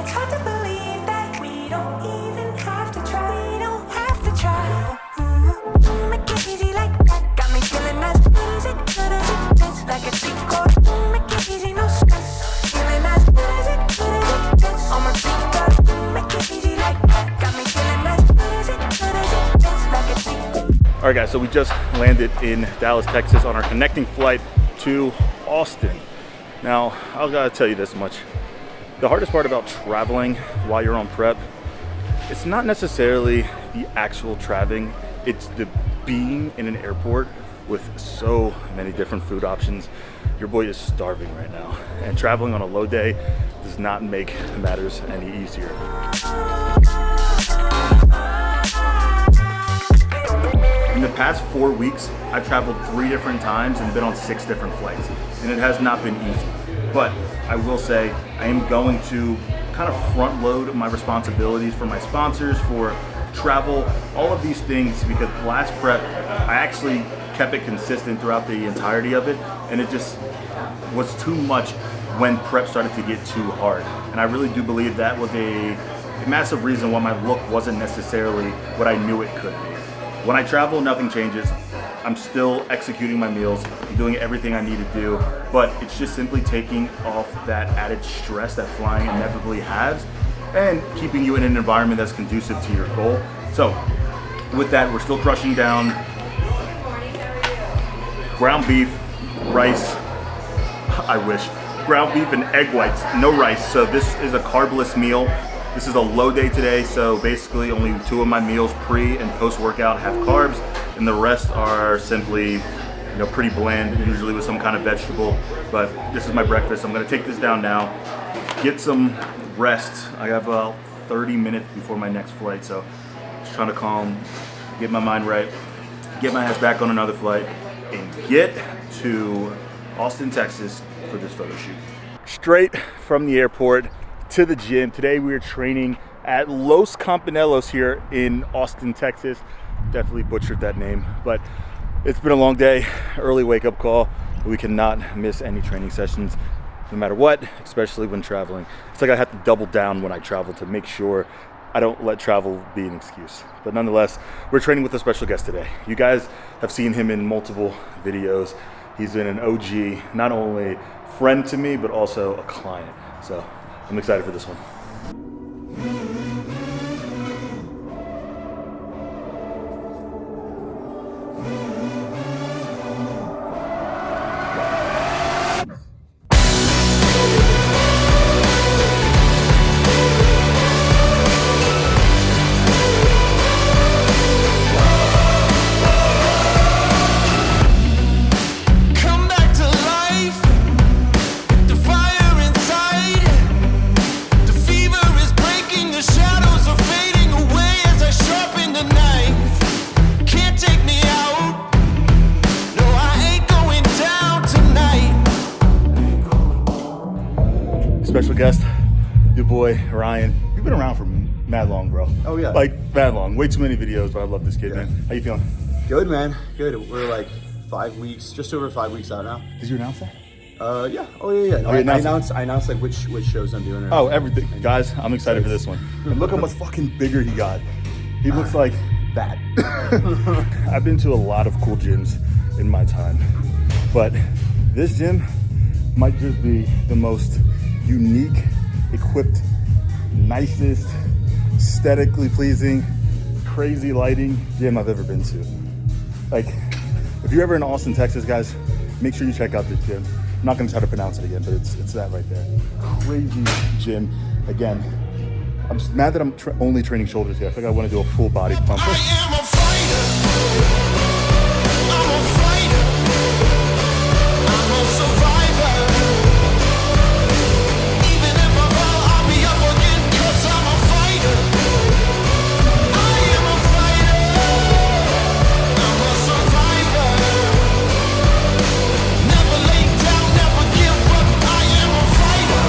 It's hard to believe that we don't even have to try. We don't have to try. Make it easy like that. Got me feeling as good as it could as it tastes like a cheat code. Make it easy, no stress. Feeling as good as it could as it tastes. On my feet, girl. Make it easy like that. Got me feeling as good as it could as it tastes like a cheat code. All right, guys, so we just landed in Dallas, Texas on our connecting flight to Austin. Now, I gotta tell you this much. The hardest part about traveling while you're on prep, it's not necessarily the actual traveling, it's the being in an airport with so many different food options. Your boy is starving right now, and traveling on a low day does not make matters any easier. In the past 4 weeks, I've traveled 3 different times and been on 6 different flights, and it has not been easy. But I will say I am going to kind of front load my responsibilities for my sponsors, for travel, all of these things, because last prep, I actually kept it consistent throughout the entirety of it, and it just was too much when prep started to get too hard. And I really do believe that was a massive reason why my look wasn't necessarily what I knew it could be. When I travel, nothing changes. I'm still executing my meals, I'm doing everything I need to do, but it's just simply taking off that added stress that flying inevitably has and keeping you in an environment that's conducive to your goal. So with that, we're still crushing down ground beef, rice, I wish, ground beef and egg whites, no rice. So this is a carbless meal. This is a low day today, so basically only 2 of my meals pre and post workout have carbs, and the rest are simply, pretty bland, usually with some kind of vegetable. But this is my breakfast. I'm gonna take this down now, get some rest. I have 30 minutes before my next flight, so just trying to calm, get my mind right, get my ass back on another flight, and get to Austin, Texas for this photo shoot. Straight from the airport to the gym. Today we are training at Los Campanelos here in Austin, Texas. Definitely butchered that name, but it's been a long day, early wake up call. We cannot miss any training sessions no matter what, especially when traveling. It's like I have to double down when I travel to make sure I don't let travel be an excuse. But nonetheless, we're training with a special guest today. You guys have seen him in multiple videos. He's been an OG, not only friend to me, but also a client. So I'm excited for this one. Special guest, your boy Ryan. You've been around for mad long, bro. Oh yeah. Like mad long. Way too many videos, but I love this kid, man. How you feeling? Good, man. Good. We're like 5 weeks, just over 5 weeks out now. Did you announce that? Yeah. Oh yeah. No, I announced like which shows I'm doing. Oh, everything, guys. I'm excited for this one. And look how much fucking bigger he got. He looks like that. I've been to a lot of cool gyms in my time, but this gym might just be the most unique, equipped, nicest, aesthetically pleasing, crazy lighting gym I've ever been to. Like, if you're ever in Austin, Texas, guys, make sure you check out this gym. I'm not gonna try to pronounce it again, but it's that right there. Crazy gym. Again, I'm just mad that I'm only training shoulders here. I think I want to do a full body pump. I am a fighter. I'm a fighter. I'm a survivor. Even if I fall, I'll be up again, 'cause I'm a fighter. I am a fighter. I'm a survivor. Never lay down, never give up. I am a fighter.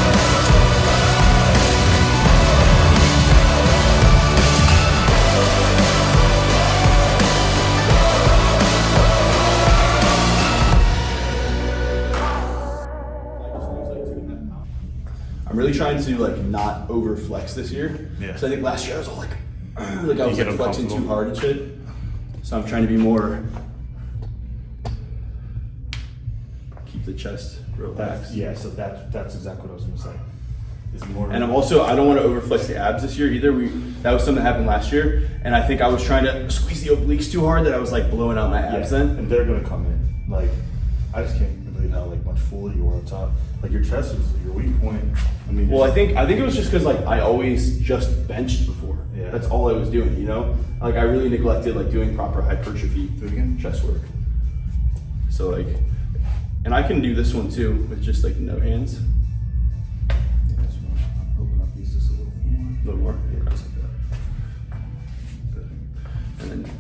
really trying to like not over flex this year. Yeah. So I think last year I was all like I was get like flexing too uncomfortable. hard and shit. So I'm trying to be more keep the chest relaxed. Yeah, so that's exactly what I was gonna say. Is more. And I don't want to overflex the abs this year either. That was something that happened last year, and I think I was trying to squeeze the obliques too hard that I was like blowing out my abs then. And they're gonna come in. Like, I just can't believe how like much fuller you are up top. Like your chest is your weak point. I mean, Well, I think it was just because like I always just benched before. Yeah. That's all I was doing, you know. Like I really neglected like doing proper hypertrophy Do it again. chest work. So like, and I can do this one too with just like no hands. Yeah, just wanna open up these just a little more. A little more. Yeah, just like that. Good. And then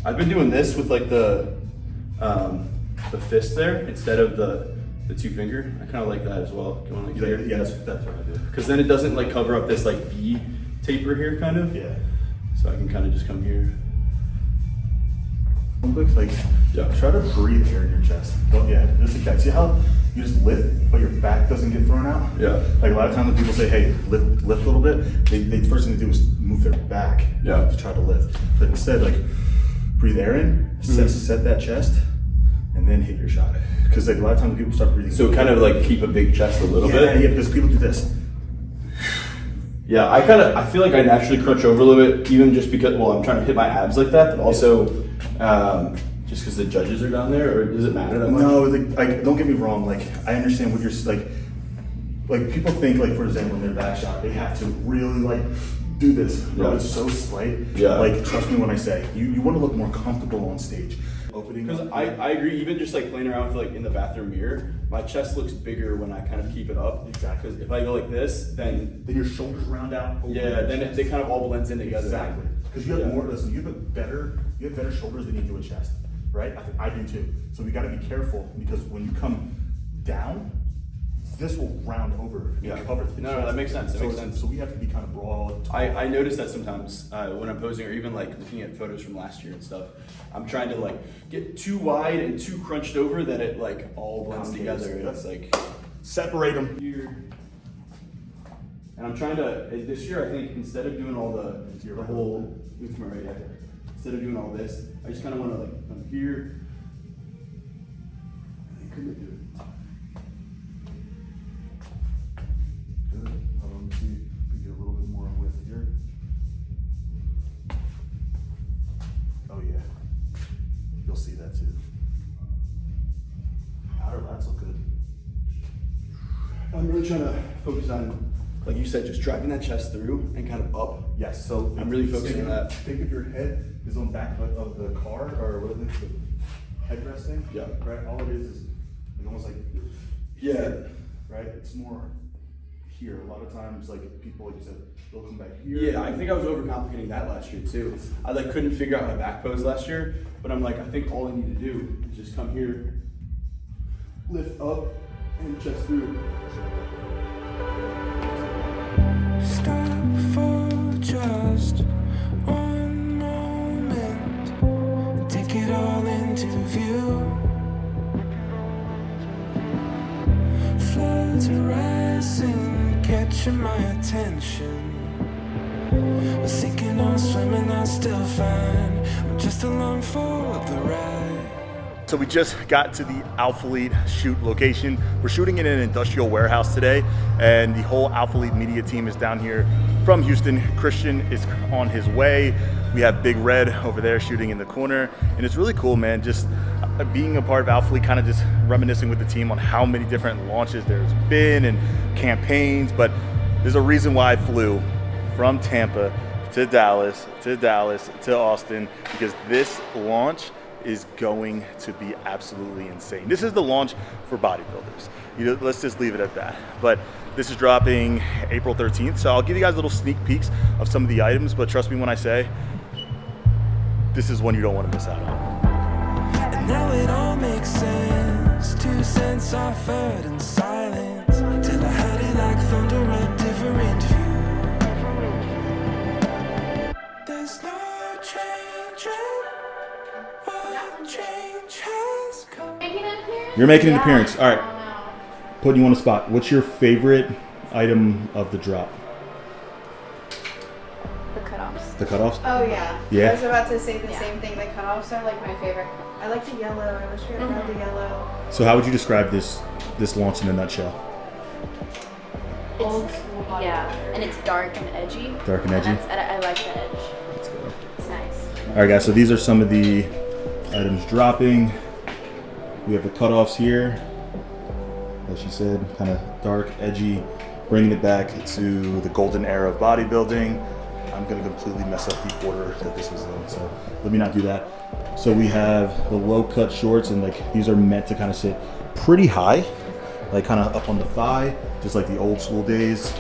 I've been doing this with like the fist there instead of the two finger. I kind of like that as well. Going like here. Yeah, that's what I do. Because then it doesn't like cover up this like V taper here kind of. Yeah. So I can kind of just come here. Real quick, like, Yeah. try to breathe air in your chest. Don't, yeah, just like that. See how you just lift, but your back doesn't get thrown out? Yeah. Like a lot of times when people say, hey, lift a little bit, they first thing they do is move their back Yeah. to try to lift. But instead, like, breathe air in, set that chest, and then hit your shot. Because like a lot of times when people start breathing. So kind of like keep a big chest a little bit. Yeah, because people do this. Yeah, I feel like I naturally crunch over a little bit, even just because, well, I'm trying to hit my abs like that, but also just because the judges are down there, or does it matter that much? No, like don't get me wrong. Like I understand what you're like people think like, for example, in their back shot, they have to really like do this. Bro, Yeah. it's so slight. Yeah. Like trust me when I say you want to look more comfortable on stage. Opening. Because I agree, even just like playing around with like in the bathroom mirror, my chest looks bigger when I kind of keep it up. Exactly. Because if I go like this, then Then your shoulders round out. Over yeah, your then chest. they kind of all blends in together. Exactly. Because you have Yeah. more. Listen, you have better shoulders than you do a chest, right? I do too. So we got to be careful because when you come down, this will round over. Yeah. Cover the No, chest. that makes sense. That makes sense. So we have to be kind of broad. I notice that sometimes when I'm posing, or even like looking at photos from last year and stuff, I'm trying to like get too wide and too crunched over that it like all blends Concaves, together. yeah. It's like Separate them. here. And I'm trying to this year. I think instead of doing all the whole it's my right, yeah. Instead of doing all this, I just kind of want to like come here. And come into it. Good. Hold on, see if we get a little bit more width here. Oh yeah, you'll see that too. Outer lats look good. I'm really trying to focus on, like you said, just driving that chest through and kind of up. Yes, so I'm really focusing on that. Think if your head is on back of the car or what is it, the headrest thing? Yeah. Right. All it is almost like Yeah. right. It's more here. A lot of times, like people, like you said, they'll come back here. Yeah, I think I was overcomplicating that last year too. I like couldn't figure out my back pose last year, but I'm like, I think all I need to do is just come here, lift up, and chest through. Stop for just one moment. Take it all into view. Floods are rising, catching my attention. We're sinking or swimming, that's still fine. We're just along for the ride. So we just got to the Alpha Lead shoot location. We're shooting in an industrial warehouse today, and the whole Alpha Lead media team is down here from Houston. Christian is on his way. We have Big Red over there shooting in the corner, and it's really cool, man. Just being a part of Alpha Lead, kind of just reminiscing with the team on how many different launches there's been and campaigns, but there's a reason why I flew from Tampa to Dallas to Austin, because this launch is going to be absolutely insane. This is the launch for bodybuilders. Let's just leave it at that. But this is dropping April 13th, so I'll give you guys little sneak peeks of some of the items, but trust me when I say, this is one you don't want to miss out on. And now it all makes sense. 2 cents offered in silence, till I heard it like thunder, a different view. There's no changing what change has come. You're making an appearance. All right, putting you on the spot. What's your favorite item of the drop? The cutoffs. The cutoffs? Oh yeah. Yeah. I was about to say the Yeah. same thing. The cutoffs are like my favorite. I like the yellow. I wish we had had the yellow. So how would you describe this launch in a nutshell? Old school body. Yeah, and it's dark and edgy. Dark and edgy? And I like the edge. Let's go. It's nice. All right, guys, so these are some of the items dropping. We have the cutoffs here, as she said, kind of dark, edgy, bringing it back to the golden era of bodybuilding. I'm gonna completely mess up the order that this was in, so let me not do that. So we have the low cut shorts, and like these are meant to kind of sit pretty high, like kind of up on the thigh, just like the old school days.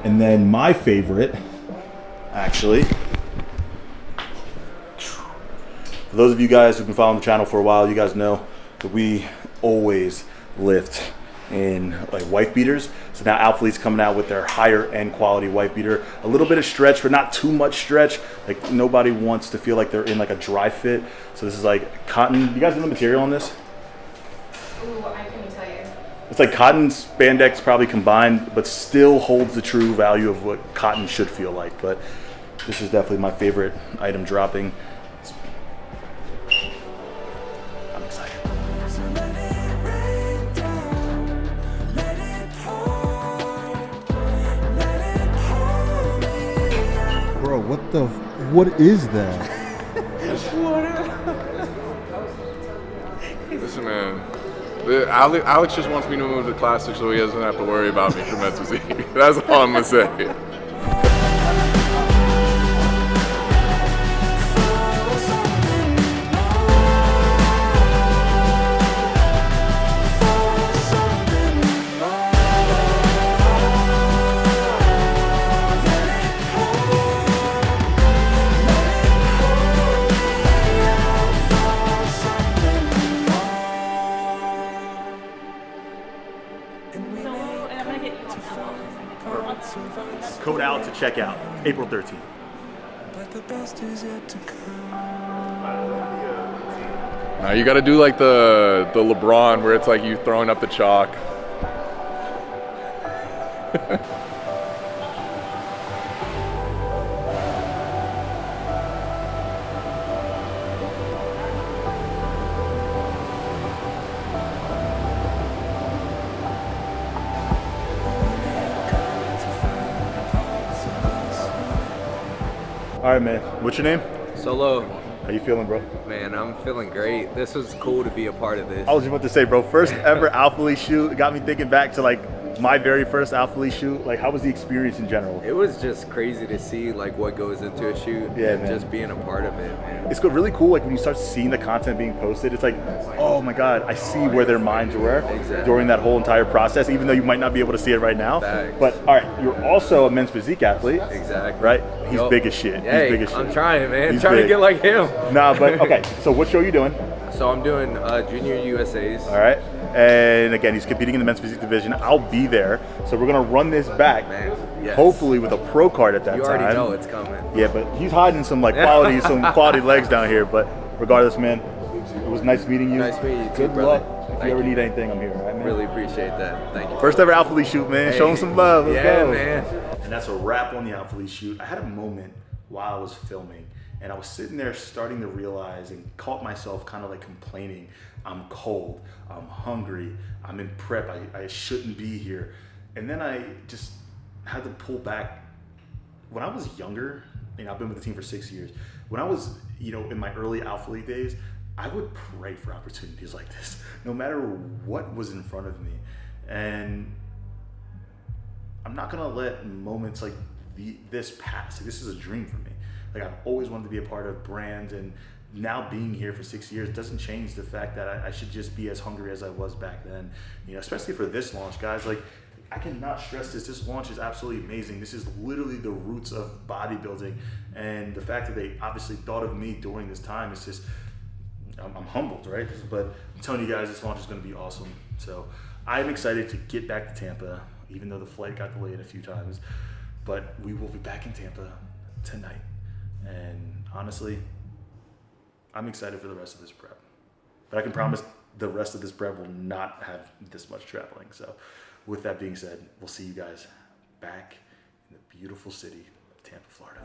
And then my favorite, actually, for those of you guys who've been following the channel for a while, you guys know that we always lift in like wife beaters. So now Alphalette's coming out with their higher end quality wife beater. A little bit of stretch, but not too much stretch. Like nobody wants to feel like they're in like a dry fit. So this is like cotton. You guys know the material on this? Ooh, I couldn't tell you. It's like cotton spandex probably combined, but still holds the true value of what cotton should feel like. But this is definitely my favorite item dropping. I'm excited. So let it rain down, let it pour, let it pour me out. Bro, what is that? Listen, man. Alex just wants me to move to classic so he doesn't have to worry about me for men's physique. That's all I'm gonna say. Code out to check out April 13th. But the best is yet to come. Now you gotta do like the LeBron where it's like you throwing up the chalk. All right, man. What's your name? Solo, How you feeling, bro? man, I'm feeling great. This was cool to be a part of this. I was just about to say, bro, first ever Alphalete shoot. It got me thinking back to like my very first Alphalete shoot. Like, how was the experience in general? It was just crazy to see like what goes into a shoot Yeah, and man. just being a part of it, man. It's really cool, like when you start seeing the content being posted, it's like, oh my God, I see where their minds were Exactly. during that whole entire process, even though you might not be able to see it right now. Facts. But all right, you're also a men's physique athlete. Exactly. Right? He's Yup. big as shit. Hey, He's big as shit. I'm trying, man. He's trying big. to get like him. Nah, but okay, so what show are you doing? So I'm doing Junior USAs. All right. And again, he's competing in the men's physique division. I'll be there. So we're going to run this back, Man, yes. hopefully with a pro card at that You time. already know it's coming. Yeah, but he's hiding some like quality, some quality legs down here. But regardless, man, it was nice meeting you. Nice meeting you too, Good brother. luck. If Thank you ever you. need anything, I'm here. All right, man? Really appreciate that. Thank you. First ever Alphalete shoot, man. Show him some love. Let's yeah, go. man. And that's a wrap on the Alphalete shoot. I had a moment while I was filming, and I was sitting there starting to realize and caught myself kind of like complaining. I'm cold. I'm hungry. I'm in prep. I shouldn't be here. And then I just had to pull back. When I was younger, I've been with the team for 6 years. When I was, in my early Alphalete days, I would pray for opportunities like this, no matter what was in front of me. And I'm not gonna let moments like this pass. Like, this is a dream for me. Like, I've always wanted to be a part of brands, and now being here for 6 years doesn't change the fact that I should just be as hungry as I was back then. Especially for this launch, guys. Like, I cannot stress this. This launch is absolutely amazing. This is literally the roots of bodybuilding, and the fact that they obviously thought of me during this time is just, I'm humbled, right? But I'm telling you guys, this launch is going to be awesome. So I'm excited to get back to Tampa, even though the flight got delayed a few times. But we will be back in Tampa tonight. And honestly, I'm excited for the rest of this prep. But I can promise the rest of this prep will not have this much traveling. So with that being said, we'll see you guys back in the beautiful city of Tampa, Florida.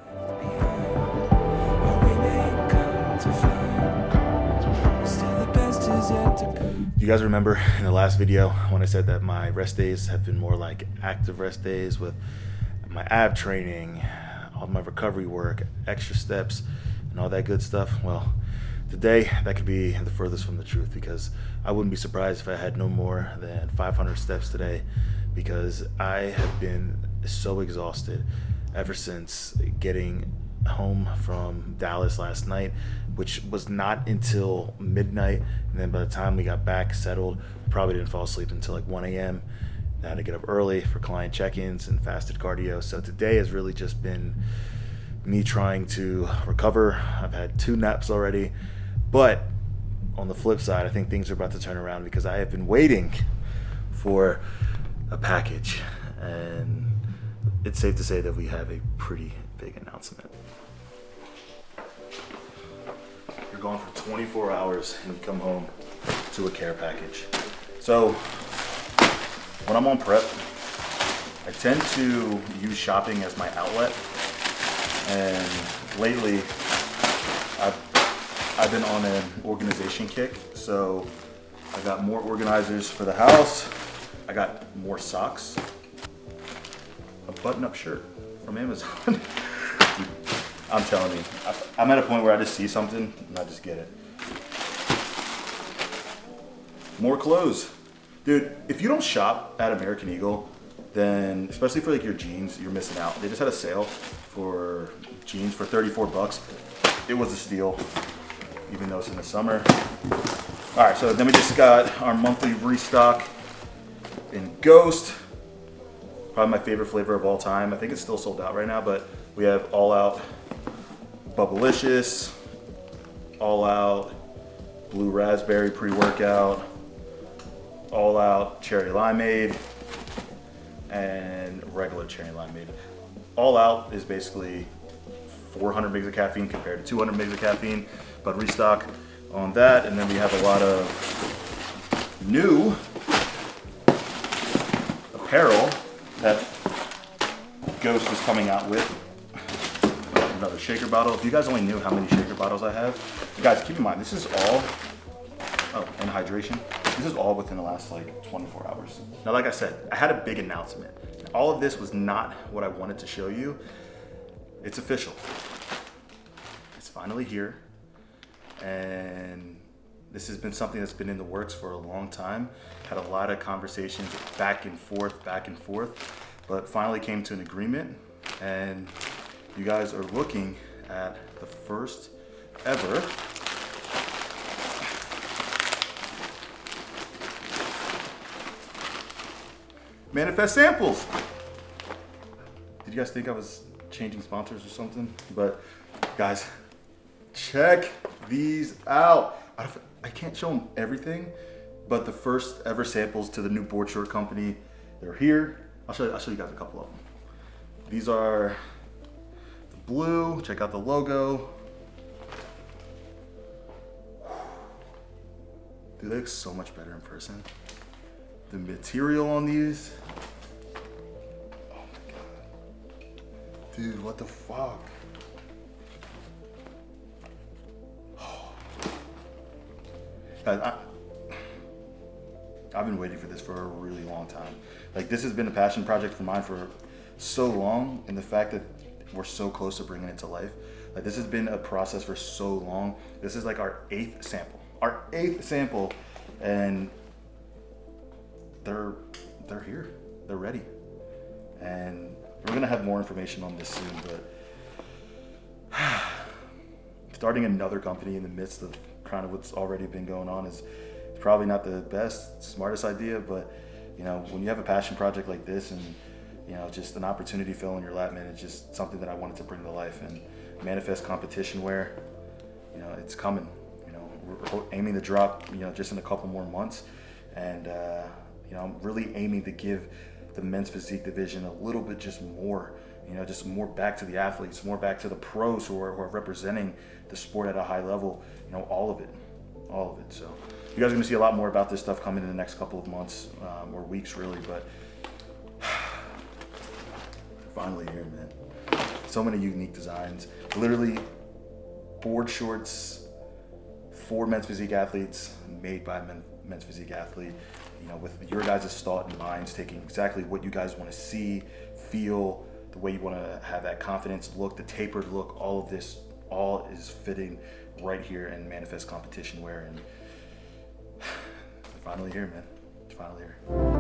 You guys remember in the last video when I said that my rest days have been more like active rest days with my ab training, all my recovery work, extra steps, and all that good stuff? Well, today that could be the furthest from the truth, because I wouldn't be surprised if I had no more than 500 steps today, because I have been so exhausted ever since getting home from Dallas last night, which was not until midnight, and then by the time we got back settled, probably didn't fall asleep until like 1 a.m. I had to get up early for client check-ins and fasted cardio. So today has really just been me trying to recover. I've had 2 naps already, but on the flip side, I think things are about to turn around, because I have been waiting for a package, and it's safe to say that we have a pretty big announcement. You're gone for 24 hours and you come home to a care package. So when I'm on prep, I tend to use shopping as my outlet, and lately I've been on an organization kick. So I got more organizers for the house, I got more socks, a button-up shirt from Amazon. I'm telling you, I'm at a point where I just see something and I just get it. More clothes. Dude, if you don't shop at American Eagle, then especially for like your jeans, you're missing out. They just had a sale for jeans for 34 bucks. It was a steal, even though it's in the summer. All right, so then we just got our monthly restock in Ghost. Probably my favorite flavor of all time. I think it's still sold out right now, but we have All Out Bubblicious, All Out Blue Raspberry pre-workout, All Out Cherry Limeade, and regular Cherry Limeade. All Out is basically 400 mg of caffeine compared to 200 mg of caffeine, but restock on that. And then we have a lot of new apparel that Ghost is coming out with. Another shaker bottle. If you guys only knew how many shaker bottles I have. Guys, keep in mind, this is all, and hydration. This is all within the last like 24 hours. Now, like I said, I had a big announcement. All of this was not what I wanted to show you. It's official. It's finally here. And this has been something that's been in the works for a long time. Had a lot of conversations back and forth, but finally came to an agreement. And you guys are looking at the first ever Manifest Samples. Did you guys think I was changing sponsors or something? But guys, check these out. I can't show them everything, but the first ever samples to the new board short company, they're here. I'll show you guys a couple of them. These are the blue. Check out the logo. They look so much better in person. The material on these. Oh my god. Dude, what the fuck? Guys, I've been waiting for this for a really long time. Like, this has been a passion project for mine for so long, and the fact that we're so close to bringing it to life. Like, this has been a process for so long. This is like our 8th sample. Our 8th sample, and they're here. They're ready. And we're gonna have more information on this soon, but starting another company in the midst of kind of what's already been going on is probably not the best, smartest idea, but you know, when you have a passion project like this and you know, just an opportunity fell in your lap, man, it's just something that I wanted to bring to life. And Manifest competition wear, you know, it's coming. You know, we're aiming to drop, you know, just in a couple more months, and you know, I'm really aiming to give the men's physique division a little bit just more, you know, just more back to the athletes, more back to the pros who are representing the sport at a high level, you know, all of it. So you guys are gonna see a lot more about this stuff coming in the next couple of months or weeks really, but Finally here, man. So many unique designs. Literally, board shorts for men's physique athletes, made by men's physique athlete. You know, with your guys' thought in minds, taking exactly what you guys want to see, feel, the way you want to have that confidence look, the tapered look, all of this, all is fitting right here in Manifest competition wear. And finally here, man. It's finally here.